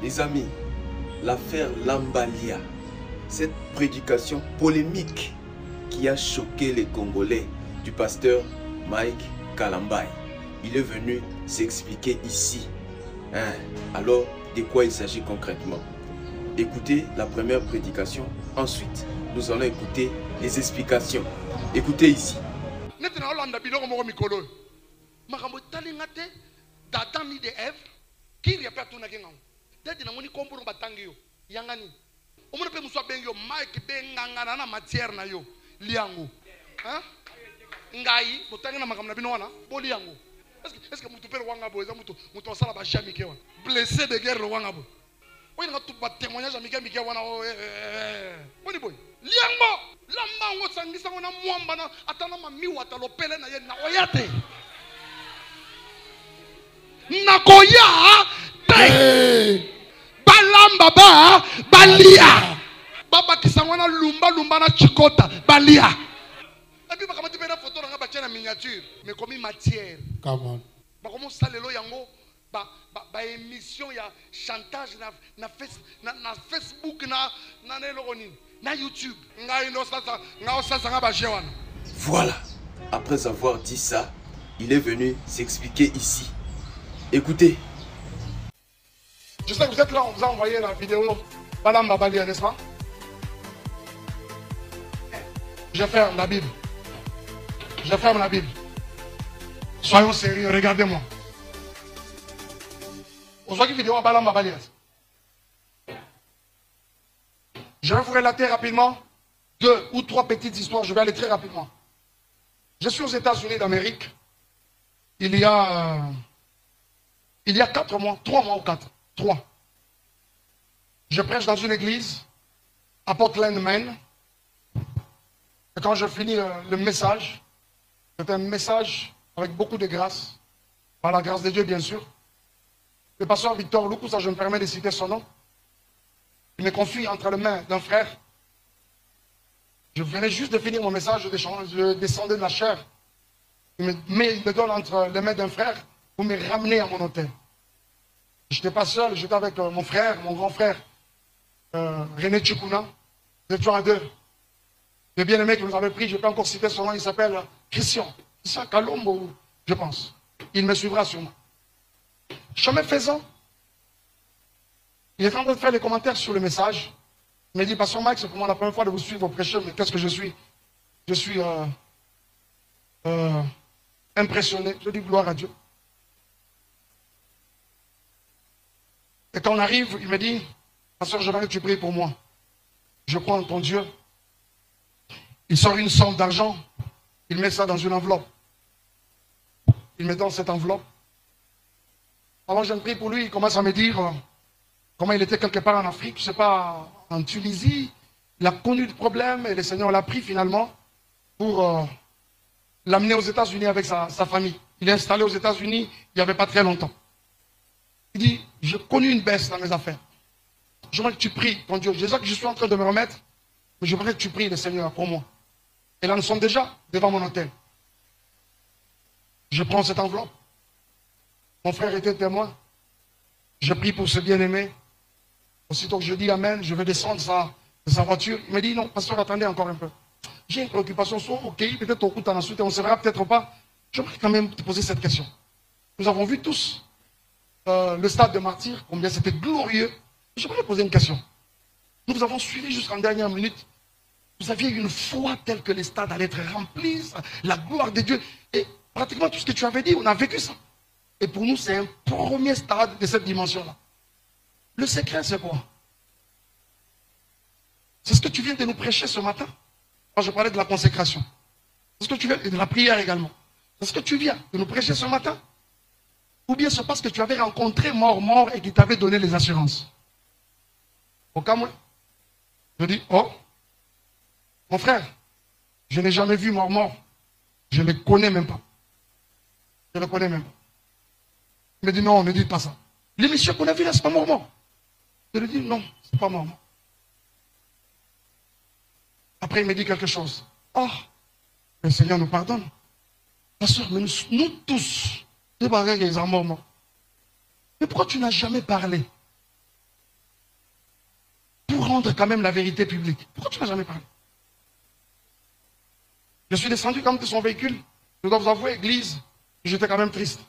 Les amis, l'affaire Lambalia, cette prédication polémique qui a choqué les Congolais du pasteur Mike Kalambai, il est venu s'expliquer ici. Alors, de quoi il s'agit concrètement? Écoutez la première prédication, ensuite nous allons écouter les explications. Écoutez ici. D'Adam ni de Ève, qui répète tout n'importe quoi. Dès que nous comprenons pas tant que yo, yangani. On ne peut pas nous bengo Mike benganga na matière na yo, liango. Hein? Ngai, botanga na makamna binoana, boliango. Est-ce que mutu père wanga bo, mutu sala ba jami kewa. Blessé de guerre le wanga bo. Oui, on a tout pas témoignage à Mika wana. Boni boy. Liango, lamba ngo sangisa ngona mwamba na atana mamiwa talopele na ye na oyate. Nakoya te balamba ba balia baba kisangwana lumba na chikota balia et puis bakama tu peux photo na ba tena miniature mais comme matière come on ba comme ça lelo yango ba émission ya chantage na Facebook na neloko nini na YouTube ngai no sasa ngao sasa ngaba jewana. Voilà, après avoir dit ça, il est venu s'expliquer ici. Écoutez. Je sais que vous êtes là, on vous a envoyé la vidéo Balam Babalia, n'est-ce pas? Je ferme la Bible. Je ferme la Bible. Soyons sérieux, regardez-moi. Vous voyez la vidéo Balam Babalia. Je vais vous relater rapidement 2 ou 3 petites histoires. Je vais aller très rapidement. Je suis aux États-Unis d'Amérique. Il y a 4 mois, 3 mois ou 4, 3. Je prêche dans une église à Portland, Maine. Et quand je finis le message, c'est un message avec beaucoup de grâce, par la grâce de Dieu bien sûr. Le pasteur Victor Loukou, ça je me permets de citer son nom, il me confie entre les mains d'un frère. Je venais juste de finir mon message, je descendais de la chair. Il me donne entre les mains d'un frère pour me ramener à mon hôtel. Je n'étais pas seul, j'étais avec mon frère, mon grand frère, René Tchoukouna. Nous étions à 2. Le bien-aimé que nous avait pris, je peux encore citer son nom, il s'appelle Christian. Christian Kalombo, je pense. Il me suivra sûrement. Chemin faisant, il est en train de faire les commentaires sur le message. Il me dit, Pasteur Mike, c'est pour moi la première fois de vous suivre prêcher, mais qu'est-ce que je suis? Je suis impressionné. Je dis gloire à Dieu. Et quand on arrive, il me dit, Pasteur, j'aimerais que tu pries pour moi. Je crois en ton Dieu. Il sort une somme d'argent. Il met ça dans une enveloppe. Il met dans cette enveloppe. Alors je prie pour lui. Il commence à me dire comment il était quelque part en Afrique, je ne sais pas, en Tunisie. Il a connu des problèmes et le Seigneur l'a pris finalement pour l'amener aux États-Unis avec sa famille. Il est installé aux États-Unis il n'y avait pas très longtemps. Il dit, j'ai connu une baisse dans mes affaires. Je voudrais que tu pries, ton Dieu. Je sais que je suis en train de me remettre, mais je voudrais que tu pries le Seigneur pour moi. Et là, nous sommes déjà devant mon hôtel. Je prends cette enveloppe. Mon frère était témoin. Je prie pour ce bien-aimé. Aussitôt que je dis Amen, je vais descendre de sa voiture. Il me dit, non, pasteur, attendez encore un peu. J'ai une préoccupation sur OK, peut-être au coup de ensuite, on ne se verra peut-être pas. Je voudrais quand même te poser cette question. Nous avons vu tous le stade de martyrs, combien c'était glorieux. Je voudrais poser une question. Nous vous avons suivi jusqu'en dernière minute. Vous aviez une foi telle que les stades allaient être remplis, la gloire de Dieu. Et pratiquement tout ce que tu avais dit, on a vécu ça. Et pour nous, c'est un premier stade de cette dimension-là. Le secret, c'est quoi? C'est ce que tu viens de nous prêcher ce matin. Quand je parlais de la consécration. C'est ce que tu viens, et de la prière également. C'est ce que tu viens de nous prêcher ce matin. Ou bien c'est parce que tu avais rencontré mort et qu'il t'avait donné les assurances. Au cas où, je dis, oh, mon frère, je n'ai jamais vu mort. Je ne le connais même pas. Je ne le connais même pas. Il me dit, non, ne dites pas ça. L'émission qu'on a vue là, c'est pas mort. Je lui dis, non, c'est pas mort. Après, il me dit quelque chose. Oh, le Seigneur nous pardonne. Pasteur, mais nous tous, c'est pareil qu'ils sont morts. Mais pourquoi tu n'as jamais parlé? rendre quand même la vérité publique. Pourquoi tu n'as jamais parlé? Je suis descendu comme de son véhicule. Je dois vous avouer, église, j'étais quand même triste.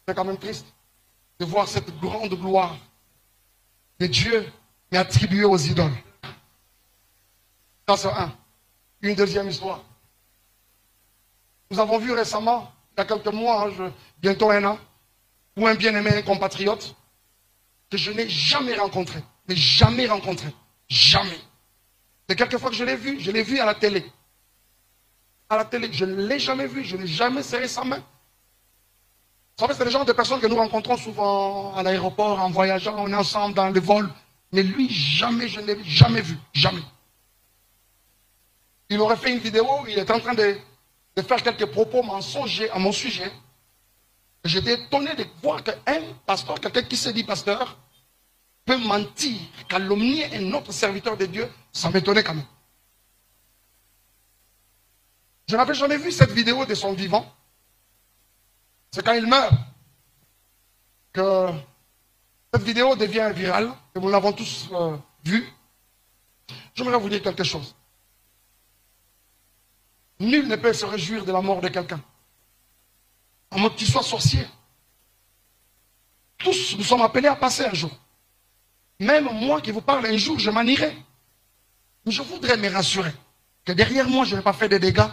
J'étais quand même triste de voir cette grande gloire que Dieu m'est attribuée aux idoles. Ça, c'est un. Une deuxième histoire. Nous avons vu récemment, il y a quelques mois, bientôt un an, où un bien-aimé compatriote que je n'ai jamais rencontré. Mais jamais rencontré. Jamais. Et quelques fois que je l'ai vu à la télé. À la télé, je ne l'ai jamais vu, je n'ai jamais serré sa main. Vous savez, c'est le genre de personnes que nous rencontrons souvent à l'aéroport, en voyageant, on est ensemble dans le vol. Mais lui, jamais, je ne l'ai jamais vu. Jamais. Il aurait fait une vidéo, il est en train de faire quelques propos mensongers à mon sujet. J'étais étonné de voir qu'un pasteur, quelqu'un qui se dit pasteur, peut mentir, calomnier un autre serviteur de Dieu. Ça m'étonnait quand même. Je n'avais jamais vu cette vidéo de son vivant. C'est quand il meurt que cette vidéo devient virale, et nous l'avons tous vue. J'aimerais vous dire quelque chose. Nul ne peut se réjouir de la mort de quelqu'un. À moins que tu sois sorcier. Tous, nous sommes appelés à passer un jour. Même moi qui vous parle un jour, je m'en irai. Mais je voudrais me rassurer que derrière moi, je n'ai pas fait de dégâts.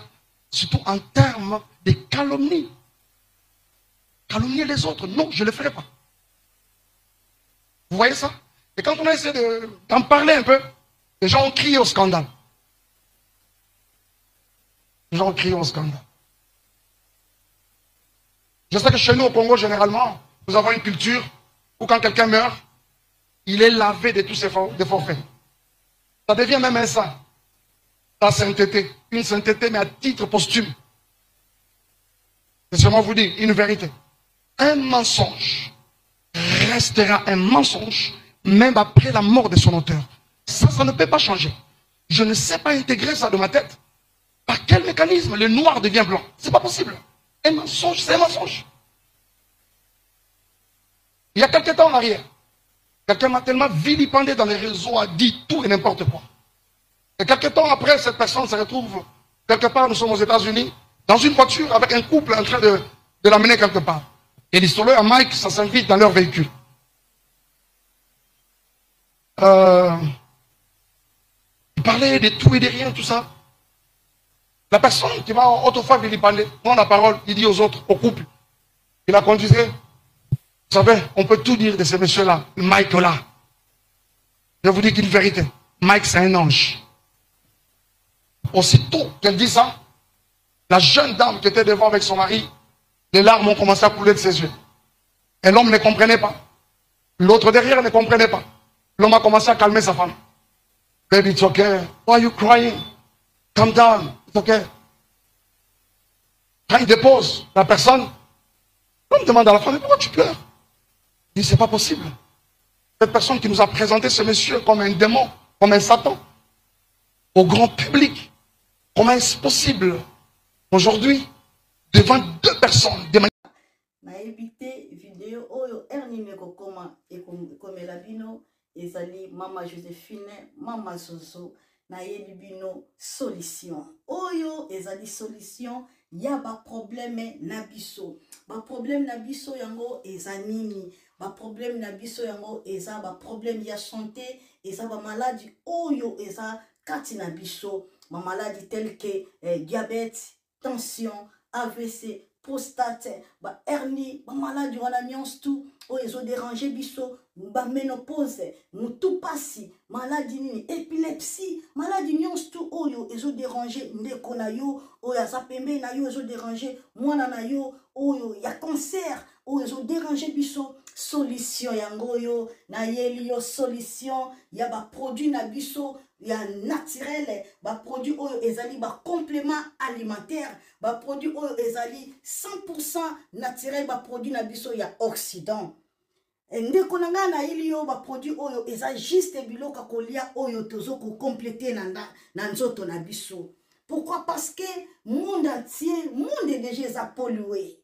Surtout en termes de calomnie. Calomnier les autres, non, je ne le ferai pas. Vous voyez ça? Et quand on a essayé d'en parler un peu, les gens ont crié au scandale. Les gens ont crié au scandale. Je sais que chez nous au Congo, généralement, nous avons une culture où quand quelqu'un meurt, il est lavé de tous ses forfaits. Ça devient même un saint. La sainteté, une sainteté, mais à titre posthume. Laissez-moi vous dire une vérité. Un mensonge restera un mensonge, même après la mort de son auteur. Ça ne peut pas changer. Je ne sais pas intégrer ça de ma tête. Par quel mécanisme le noir devient blanc? C'est pas possible. Un mensonge, c'est un mensonge. Il y a quelques temps en arrière, quelqu'un m'a tellement vilipendé dans les réseaux, a dit tout et n'importe quoi. Et quelques temps après, cette personne se retrouve quelque part, nous sommes aux États-Unis, dans une voiture avec un couple en train de l'amener quelque part. Et l'historien à Mike, ça s'invite dans leur véhicule. Il parlait de tout et de rien, tout ça. La personne qui m'a autrefois vilipendé prend la parole, il dit aux autres, au couple, il la conduisait. Vous savez, on peut tout dire de ce monsieur-là, Mike là. Je vous dis une vérité. Mike, c'est un ange. Aussitôt qu'elle dit ça, la jeune dame qui était devant avec son mari, les larmes ont commencé à couler de ses yeux. Et l'homme ne comprenait pas. L'autre derrière ne comprenait pas. L'homme a commencé à calmer sa femme. Baby, it's okay. Why are you crying? Calm down. It's okay. Quand il dépose la personne, l'homme demande à la femme, mais pourquoi tu pleures? Il dit, c'est pas possible. Cette personne qui nous a présenté ce monsieur comme un démon, comme un Satan, au grand public, comment est-ce possible aujourd'hui, devant deux personnes, de naebite vidéo oyo erni mekokoma ekomela bino ezali mama Joséphine mama Zozo nayebi bino solution oyo ezali solution ya ba problème na biso yango eza nini ba problème na biso yango eza ba problème ya santé eza ba maladie oyo eza kati na biso ma maladie telle que diabète, tension, AVC, prostate, ba hernie, ba maladie wana nyonso tout oyo ezo déranger biso, ba ménopause, mutu pasi, maladie nini, épilepsie, maladie nyonso tout oyo ezo déranger ndeko na yo, oyo aza pembe na yo ezo déranger mwana na yo, oyo ya cancer, oyo ezo déranger biso, solution yango yo, na yeli yo solution, ya ba produit na biso, ya naturel, ba produit oyo ezali ba complément alimentaire, ba produit oyo ezali 100% naturel, ba produit na biso ya Occident. Ndeko na nga na yeli yo ba produit oyo eza juste biloka kolia oyo tozo ko compléter na nzoto na biso. Pourquoi? Parce que monde entier, monde déjà est pollué.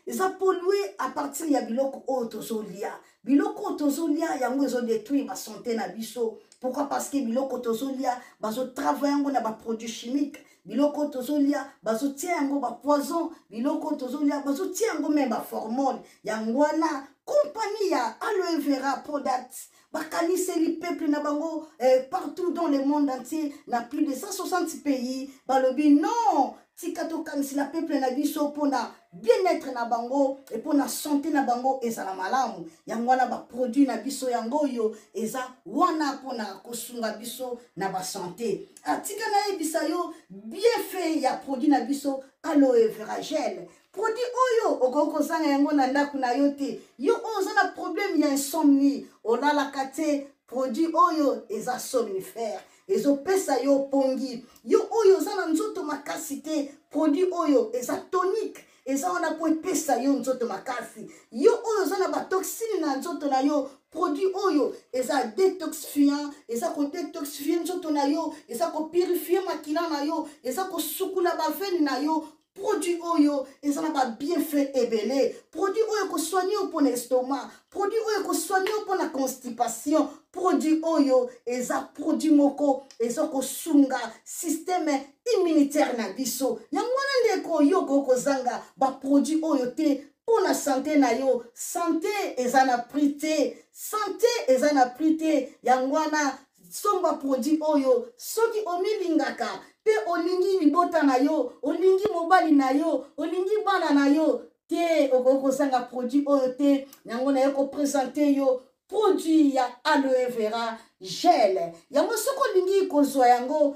eza pollué à partir ya biloko oyo tozolia. Biloko tozolia yango ezo détruire ba santé na biso. Pourquoi? Parce que biloko tozolia bazo travailler yango na ba produits chimiques. Biloko tozolia bazo tia yango ba poison. Biloko tozolia bazo tia yango même ba hormone. Yango na compagnie ya aloe vera products. Bakanise li peuple na bango partout dans le monde entier, na plus de 160 pays. Balobi non, tikato kanisi la peuple na biso pona bien-être na bango et pona santé na bango ezala malamu. Yango wana ba produit na biso yango yo eza wana pona kosunga biso na ba santé. Atika na ebisa yo bien fait ya produit na biso aloe vera gel. Produit oyo okoko sanga yango na ndaku na yo te. Yo oza na problème ya insomnie. Olala kate produit oyo eza somnifère. Ezo pesa yo pongi. Yo oyo oza na nzoto makasi te. Produit oyo eza tonique. Eza wana po pesa yo nzoto makasi. Yo oyo oza na ba toxine na nzoto na yo. Produit oyo eza détoxifiant. Eza ko détoxifier nzoto na yo. Eza ko purifier makila na yo. Eza ko sukula ba veine na yo. Produit oyo, ils ont pas bien fait ébélé. Produit oyo ko soigner pour l'estomac. Produit oyo ko soigner pour la constipation. Produit oyo, ils ont produit moko, ils ont ko sunga système immunitaire na biso. Yangwana ndeko yo ko zanga ba produit oyo te pour la santé na yo. Santé ezana prité. Santé ezana prité. Yangwana somba produit oyo soki omilingaka pe olingi libota na yo, olingi mobali na yo, olingi bana na yo, te okoko sanga produit oyo te, yango na yo ko présenter yo produit ya aloe vera gel. Yango soko lingi kozwa yango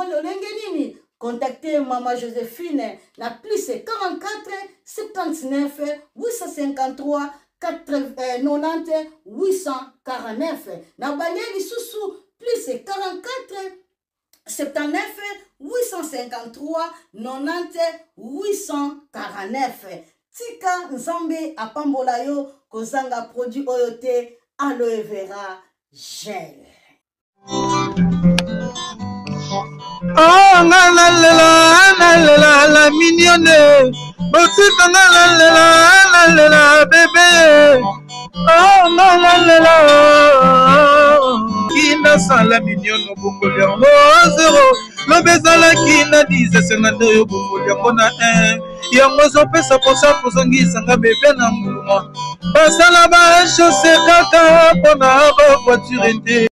lolenge nini? Contactez Maman Joséphine na plus 44 79 853 90 849. Na baleli susu plus 44 79 853 90 849. Tika nzambe apambola yo kozanga produit oyo te aloe vera gel. Oh la mignonne, botika la bébé. Oh la kina sala mignonne bokolia mo zero. Lo bezala kina 10 senando yo bokolia mona 1. Yango zo pesa posa kozongisa nga bébé na nguluma. Basala ba chaussée kaka pona ba voiture.